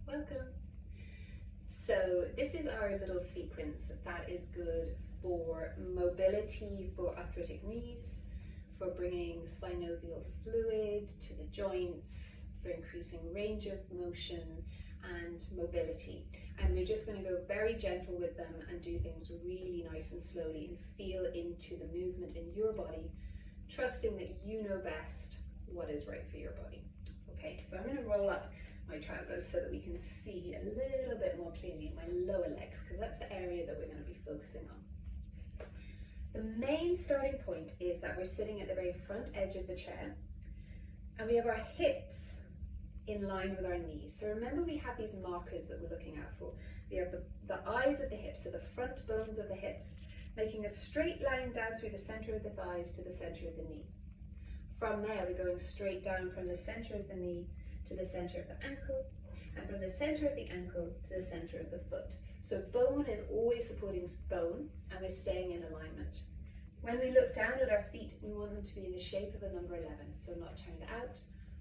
Welcome. So this is our little sequence that is good for mobility for arthritic knees, for bringing synovial fluid to the joints, for increasing range of motion and mobility. And we're just going to go very gentle with them and do things really nice and slowly and feel into the movement in your body, trusting that you know best what is right for your body. Okay, so I'm going to roll up my trousers so that we can see a little bit more clearly my lower legs, because that's the area that we're going to be focusing on. The main starting point is that we're sitting at the very front edge of the chair and we have our hips in line with our knees. So remember, we have these markers that we're looking out for. We have the eyes of the hips, so the front bones of the hips, making a straight line down through the center of the thighs to the center of the knee. From there, we're going straight down from the center of the knee to the center of the ankle, and from the center of the ankle to the center of the foot. So bone is always supporting bone, and we're staying in alignment. When we look down at our feet, we want them to be in the shape of a number 11, so not turned out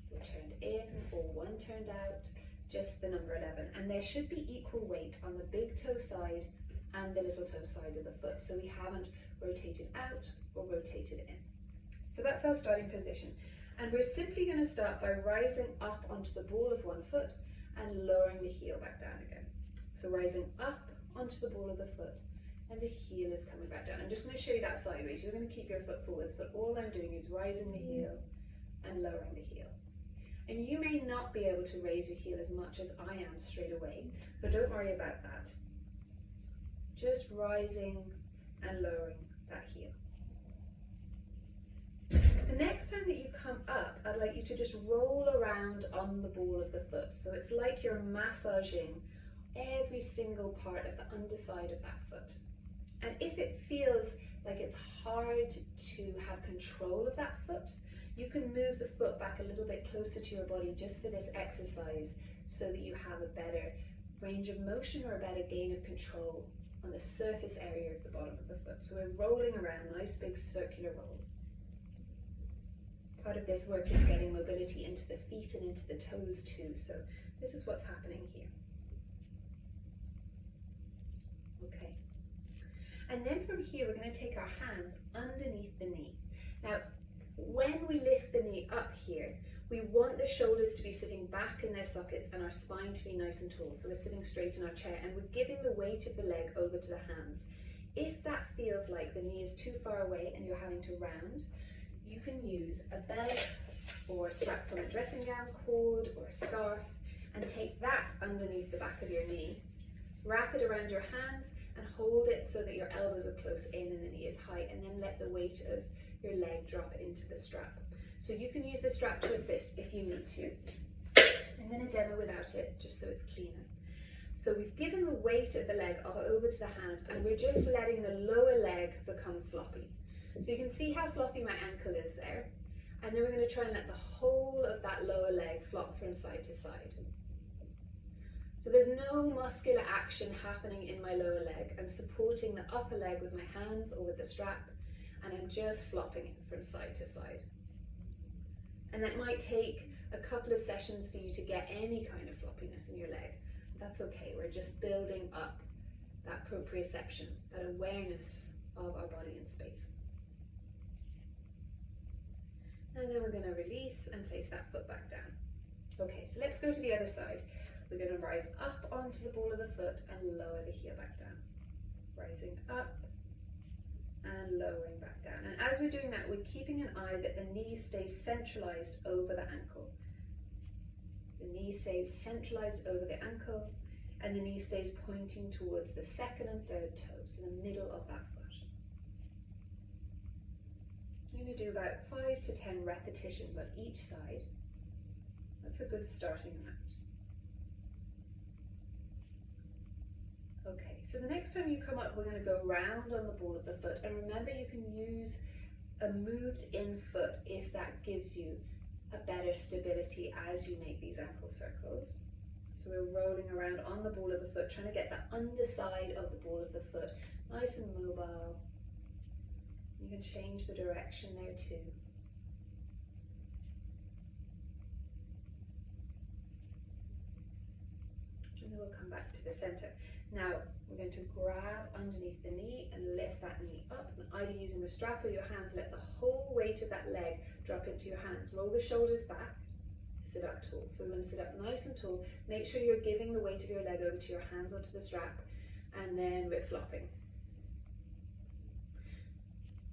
or turned in or one turned out, just the number 11. And there should be equal weight on the big toe side and the little toe side of the foot, so we haven't rotated out or rotated in. So that's our starting position. And we're simply going to start by rising up onto the ball of one foot and lowering the heel back down again. So rising up onto the ball of the foot and the heel is coming back down. I'm just going to show you that sideways. You're going to keep your foot forwards, but all I'm doing is rising the heel and lowering the heel. And you may not be able to raise your heel as much as I am straight away, but don't worry about that. Just rising and lowering that heel. The next time that you come up, I'd like you to just roll around on the ball of the foot. So it's like you're massaging every single part of the underside of that foot. And if it feels like it's hard to have control of that foot, you can move the foot back a little bit closer to your body just for this exercise, so that you have a better range of motion or a better gain of control on the surface area of the bottom of the foot. So we're rolling around, nice big circular rolls. Part of this work is getting mobility into the feet and into the toes too. So this is what's happening here. Okay. And then from here, we're going to take our hands underneath the knee. Now, when we lift the knee up here, we want the shoulders to be sitting back in their sockets and our spine to be nice and tall. So we're sitting straight in our chair and we're giving the weight of the leg over to the hands. If that feels like the knee is too far away and you're having to round, you can use a belt or a strap from a dressing gown cord or a scarf and take that underneath the back of your knee. Wrap it around your hands and hold it so that your elbows are close in and the knee is high, and then let the weight of your leg drop into the strap. So you can use the strap to assist if you need to. I'm going to demo without it just so it's cleaner. So we've given the weight of the leg over to the hand and we're just letting the lower leg become floppy. So you can see how floppy my ankle is there. And then we're going to try and let the whole of that lower leg flop from side to side. So there's no muscular action happening in my lower leg. I'm supporting the upper leg with my hands or with the strap, and I'm just flopping it from side to side. And that might take a couple of sessions for you to get any kind of floppiness in your leg. That's okay. We're just building up that proprioception, that awareness of our body in space. And then we're going to release and place that foot back down. Okay, so let's go to the other side. We're going to rise up onto the ball of the foot and lower the heel back down. Rising up and lowering back down. And as we're doing that, we're keeping an eye that the knee stays centralized over the ankle. The knee stays centralized over the ankle, and the knee stays pointing towards the second and third toes, in the middle of that foot. I'm going to do about 5 to 10 repetitions on each side. That's a good starting amount. Okay, so the next time you come up, we're going to go round on the ball of the foot. And remember, you can use a moved in foot if that gives you a better stability as you make these ankle circles. So we're rolling around on the ball of the foot, trying to get the underside of the ball of the foot nice and mobile. You can change the direction there too. then we'll come back to the center. Now we're going to grab underneath the knee and lift that knee up, and either using the strap or your hands, let the whole weight of that leg drop into your hands. Roll the shoulders back, sit up tall. So we're going to sit up nice and tall. Make sure you're giving the weight of your leg over to your hands onto the strap, and then we're flopping.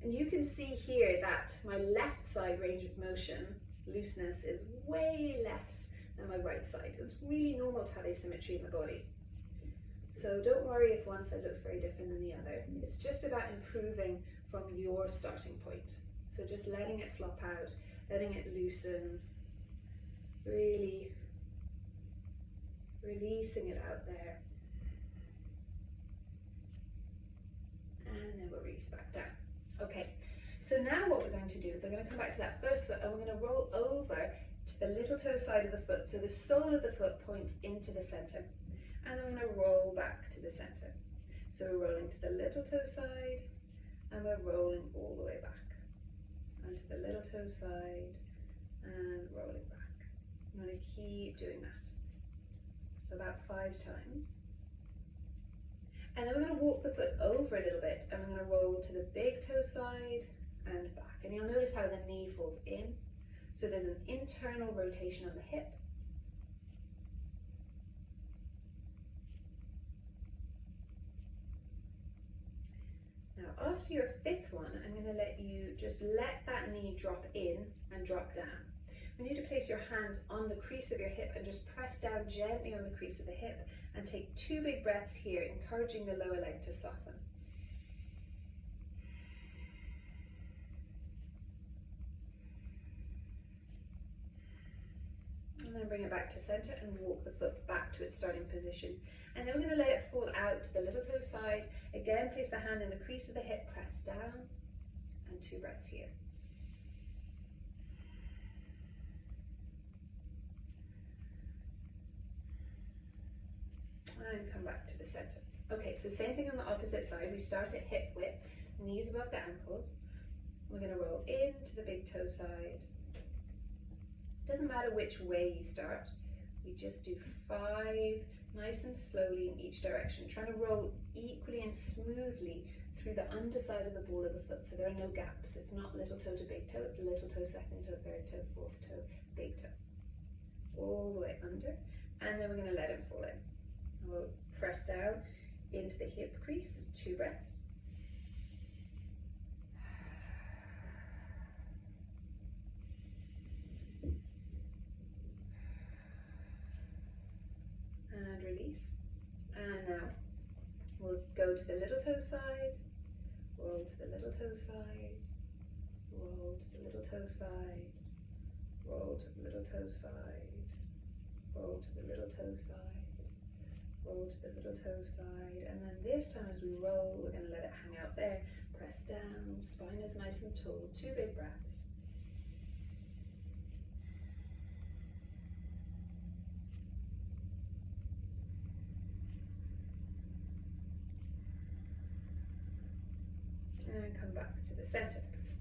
And you can see here that my left side range of motion, looseness, is way less than my right side. It's really normal to have asymmetry in the body. So don't worry if one side looks very different than the other. It's just about improving from your starting point. So just letting it flop out, letting it loosen, really releasing it out there. And then we'll release back down. Okay, so now what we're going to do is we're going to come back to that first foot and we're going to roll over to the little toe side of the foot. So the sole of the foot points into the center. And then we're going to roll back to the center. So we're rolling to the little toe side and we're rolling all the way back. And to the little toe side and rolling back. I'm going to keep doing that. So about 5 times. And then we're going to walk the foot over a little bit and we're going to roll to the big toe side and back. And you'll notice how the knee falls in. So there's an internal rotation on the hip. Now after your 5th one, I'm going to let you just let that knee drop in and drop down. I need to place your hands on the crease of your hip and just press down gently on the crease of the hip and take 2 big breaths here, encouraging the lower leg to soften. And then bring it back to center and walk the foot back to its starting position. And then we're going to let it fall out to the little toe side. Again, place the hand in the crease of the hip, press down, and 2 breaths here. And come back to the center. Okay, so same thing on the opposite side. We start at hip width, knees above the ankles. We're going to roll into the big toe side. Doesn't matter which way you start. We just do 5 nice and slowly in each direction, trying to roll equally and smoothly through the underside of the ball of the foot, so there are no gaps. It's not little toe to big toe, it's little toe, second toe, third toe, fourth toe, big toe. All the way under, and then we're going to let it fall in. We'll press down into the hip crease, 2 breaths. And release. And now we'll go to the little toe side, roll to the little toe side, roll to the little toe side, roll to the little toe side, roll to the little toe side, roll to the little toe side, and then this time as we roll, we're going to let it hang out there. Press down, spine is nice and tall, 2 big breaths. And come back to the center.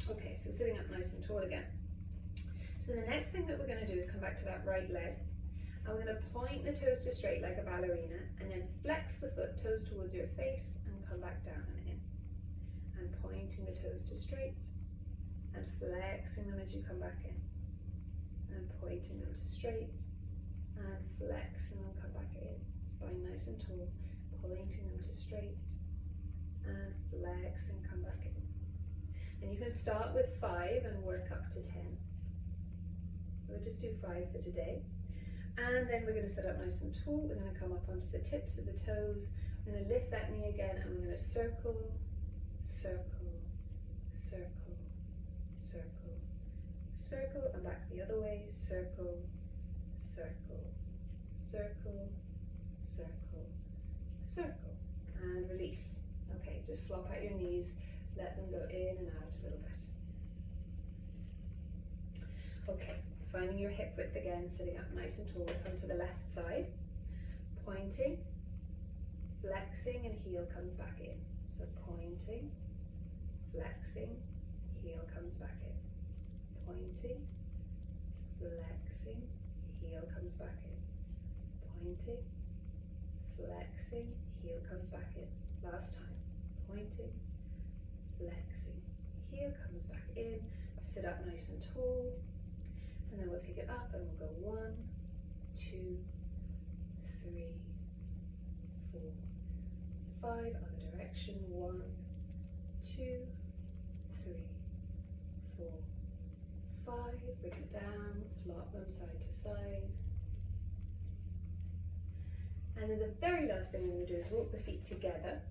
Okay, so sitting up nice and tall again. So the next thing that we're going to do is come back to that right leg. And we're going to point the toes to straight like a ballerina, and then flex the foot, toes towards your face, and come back down and in. And pointing the toes to straight, and flexing them as you come back in. And pointing them to straight, and flexing them, come back in. Spine nice and tall, pointing them to straight, and flex and come back in. And you can start with 5 and work up to 10. We'll just do 5 for today. And then we're going to sit up nice and tall. We're going to come up onto the tips of the toes. We're going to lift that knee again and we're going to circle, circle, circle, circle, circle, and back the other way. Circle, circle, circle, circle, circle, and release. Okay, just flop out your knees, let them go in and out a little bit. Okay, finding your hip width again, sitting up nice and tall. Come to the left side, pointing, flexing, and heel comes back in. So pointing, flexing, heel comes back in. Pointing, flexing, heel comes back in. Pointing, flexing, heel comes back in. Last time, pointing, flexing, heel comes back in, sit up nice and tall, and then we'll take it up and we'll go 1, 2, 3, 4, 5, other direction, 1, 2, 3, 4, 5, bring it down, flop them side to side. And then the very last thing we're going to do is walk the feet together.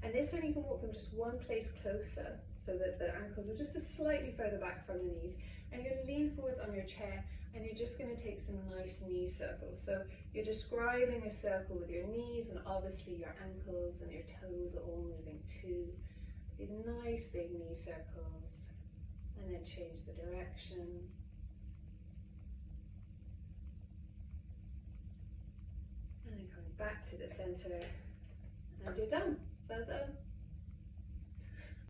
And this time you can walk them just one place closer so that the ankles are just a slightly further back from the knees. And you're going to lean forwards on your chair and you're just going to take some nice knee circles. So you're describing a circle with your knees, and obviously your ankles and your toes are all moving too. These nice big knee circles. And then change the direction. And then coming back to the center, and you're done.